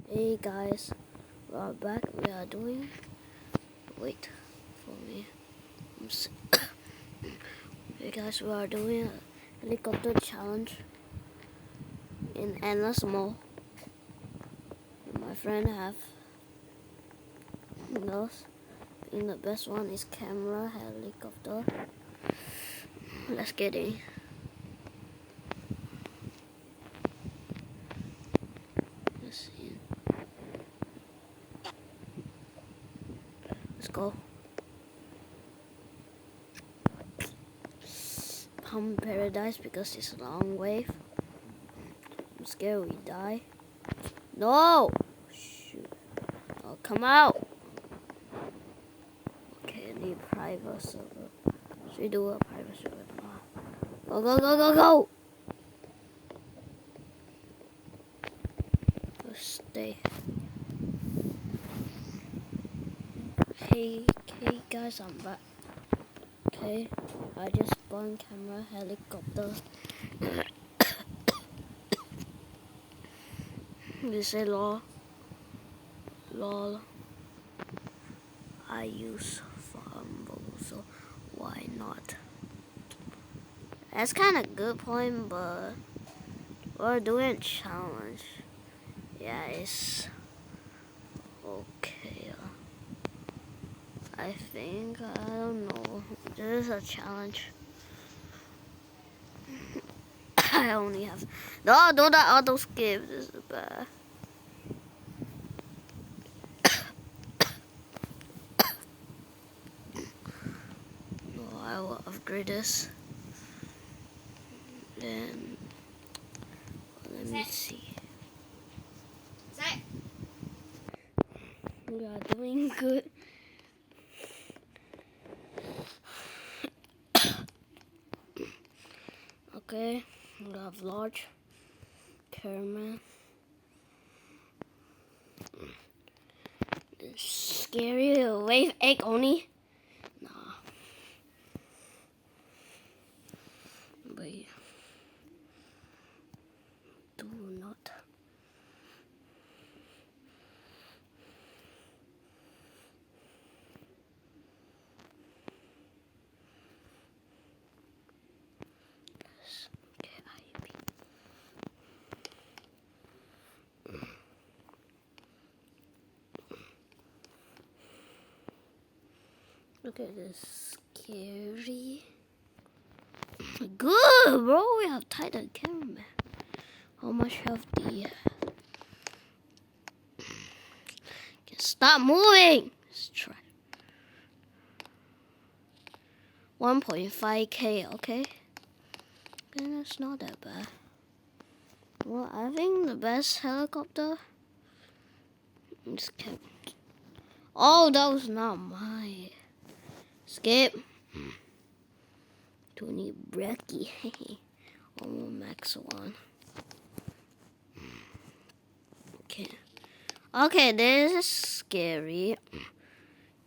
Hey guys, we are back. We are doing. Wait for me. Hey guys, we are doing a helicopter challenge in endless mode. My friend have knows. And the best one is camera helicopter. Let's get in. Let's see. Let's go. Palm Paradise because it's a long wave. I'm scared we die. No! Shoot. Oh, come out! Okay, I need private server. Should we do a private server? Go, go, go, go, go! Let's stay. Hey guys, I'm back. Okay, I just spawned camera helicopter. They say lol. I use fumble, so why not? That's kind of good point, but we're doing a challenge. Yeah, it's okay. I think, I don't know. This is a challenge. I only have. No, do that auto skip. This is bad. No, I will upgrade this. Then, let me see. We are doing good. Okay, we have large caramel. Scary wave egg only. Nah. Wait. Do not. Look at this scary. Good, bro. We have Titan cameraman. How much health do you have? Stop moving. Let's try. 1.5k. Okay. That's not that bad. Well, I think the best helicopter is camera. Oh, that was not mine. Skip. 20 Brecky. One more max one. Okay. Okay, this is scary.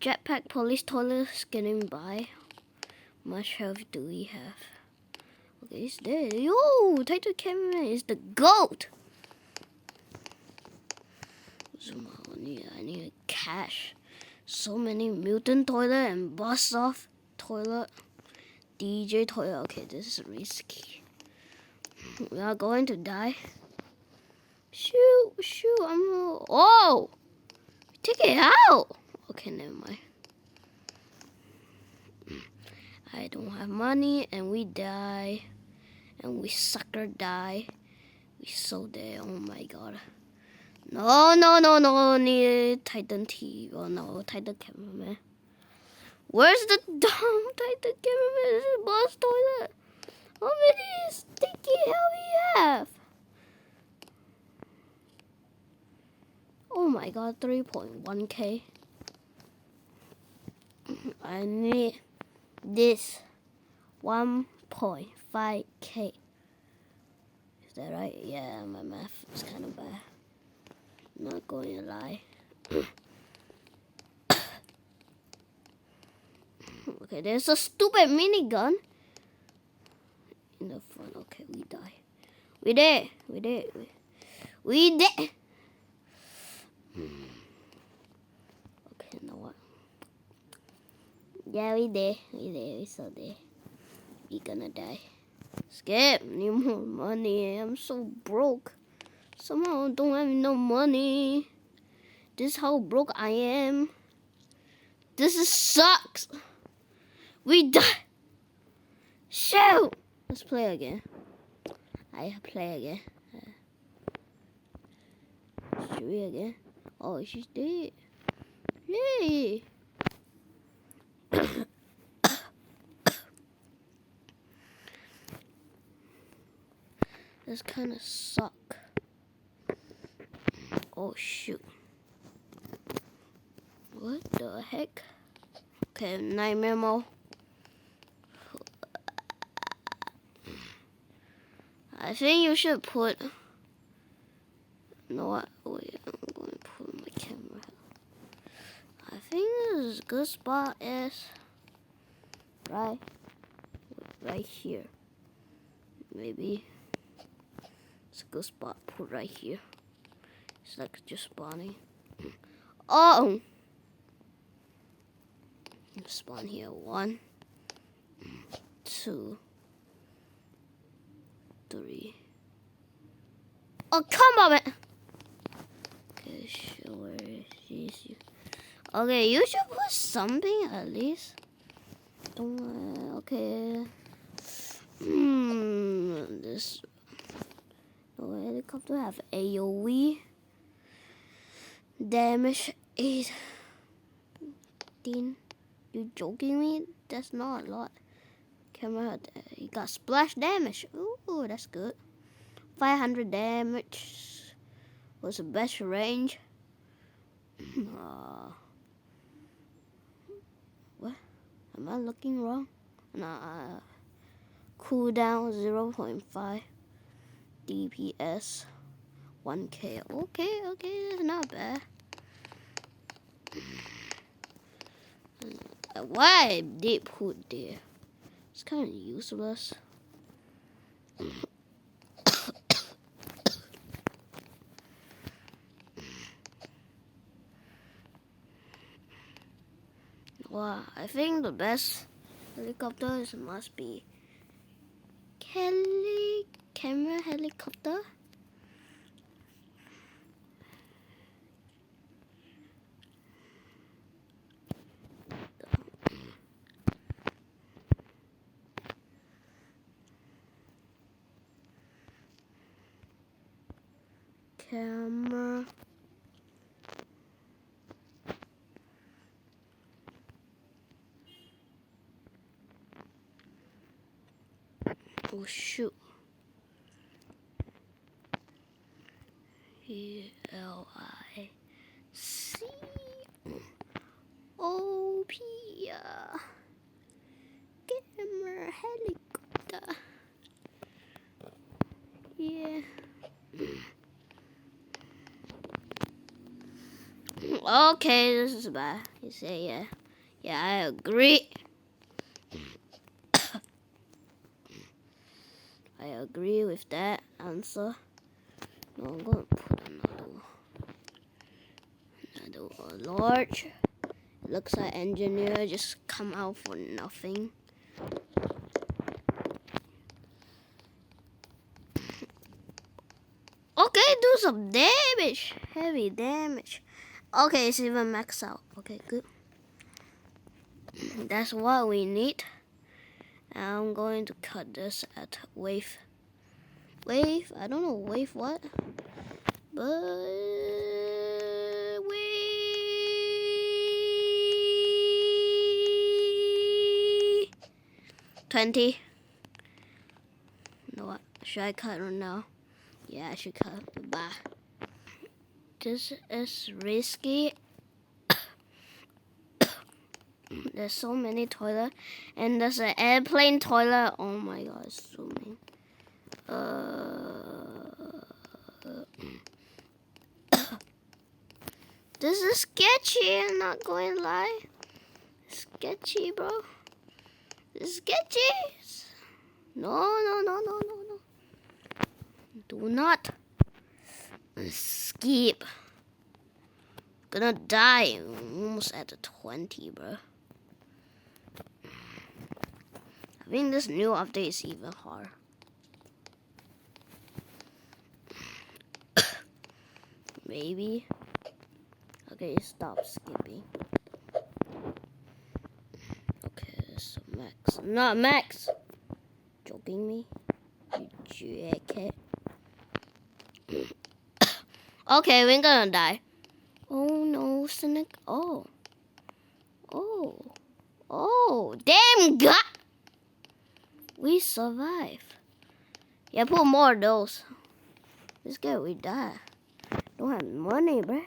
Jetpack police toilet is getting by. How much health do we have? Okay, he's dead. Yo, Titan cameraman is the GOAT. Zoom out. I need cash. So many mutant toilet and bust off toilet. DJ toilet. Okay, this is risky. We are going to die. Shoot! Oh! Take it out! Okay, never mind. I don't have money and we die. And we sucker die. We so dead. Oh my god. No. Need Titan T. Oh no, Titan cameraman. Where's the dumb Titan cameraman? This is boss toilet. How many sticky hell we have? Oh my god, 3.1k. I need this 1.5k. Is that right? Yeah, my math is kind of bad. Not going to lie. Okay, there's a stupid minigun in the front. Okay, we die. We did. Yeah, we there. We so there. We gonna die. Skip, need more money. I'm so broke. Somehow I don't have no money. This is how broke I am. This is sucks. We die. Shoot. Let's play again. I play again. Should we again? Oh, she's dead. Yay. This kind of suck. Oh shoot. What the heck? Okay, nightmare mode. I think you should put. No, wait. I'm going to put my camera. I think this is a good spot is right here. Maybe it's a good spot. Put right here. It's like just spawning. Oh! Spawn here. 1, 2, 3. Oh, come on, man! Okay, sure. Jeez. Okay, you should put something at least. Okay. This helicopter have AOE damage 18. You joking me? That's not a lot. Camera, you got splash damage. Ooh, that's good. 500 damage. What's the best range? What? Am I looking wrong? Nah. Cooldown 0.5. DPS 1K. Okay, that's not bad. Why did put there? It's kind of useless. Wow, I think the best helicopters must be camera helicopter. Camera. Oh shoot. ELICOP. Camera helicopter. Yeah. Okay, this is bad. You say yeah. Yeah, I agree. I agree with that answer. No, I'm going to put another one. Large. It looks like engineer just come out for nothing. Okay, do some damage. Heavy damage. Okay, it's even maxed out. Okay, good. That's what we need. I'm going to cut this at wave. Wave? I don't know wave what. But wave 20. You know what? Should I cut right now? Yeah, I should cut. Bye. This is risky. There's so many toilets, and there's an airplane toilet. Oh my god, so many. This is sketchy. I'm not going to lie. Sketchy, bro. This is sketchy. No. Do not skip. Gonna die. I'm almost at the 20, bro. I think this new update is even hard. Maybe. Okay, stop skipping. Okay, so Max. Not Max! Joking me? You jacket. Okay, we're gonna die. Oh no, Sonic. Oh. Damn God! We survive. Yeah, put more of those. This guy, we die. Don't have money, bruh.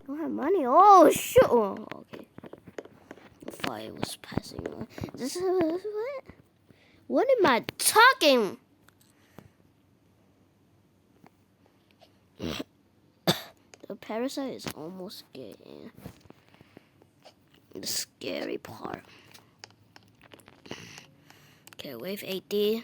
Don't have money. Oh, shoot. Oh, okay. The fire was passing on. This is what? What am I talking? The parasite is almost getting the scary part. Okay, wave 80.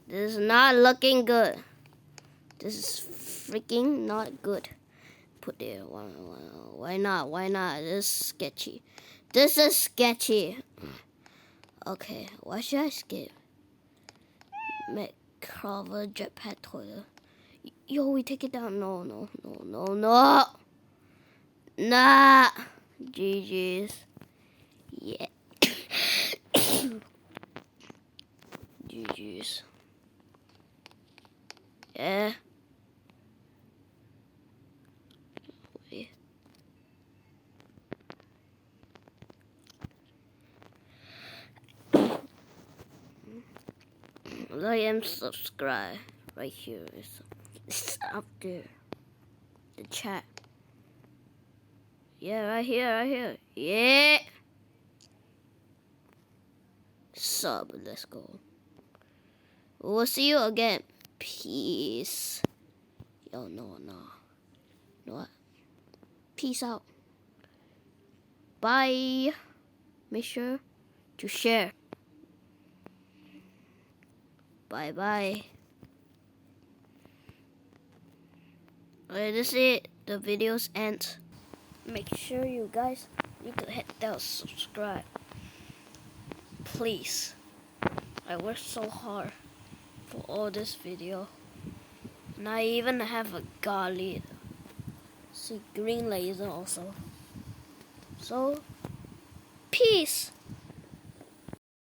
This is not looking good. This is freaking not good. Put there. Why not? Why not? This is sketchy. This is sketchy. Okay, why should I skip? McCrover jetpack toilet. Yo, we take it down. No. Nah. GG's. Yeah. GG's. Yeah. Wait. Like and subscribe right here. It's up there. The chat. Yeah, right here. Yeah. Sub. Let's go. We'll see you again. Peace. Yo, no. You know what? Peace out. Bye. Make sure to share. Bye. Okay, this is it. The video's end. Make sure you guys need to hit that subscribe. Please. I worked so hard for all this video. And I even have a god lead. See, green laser also. So, peace.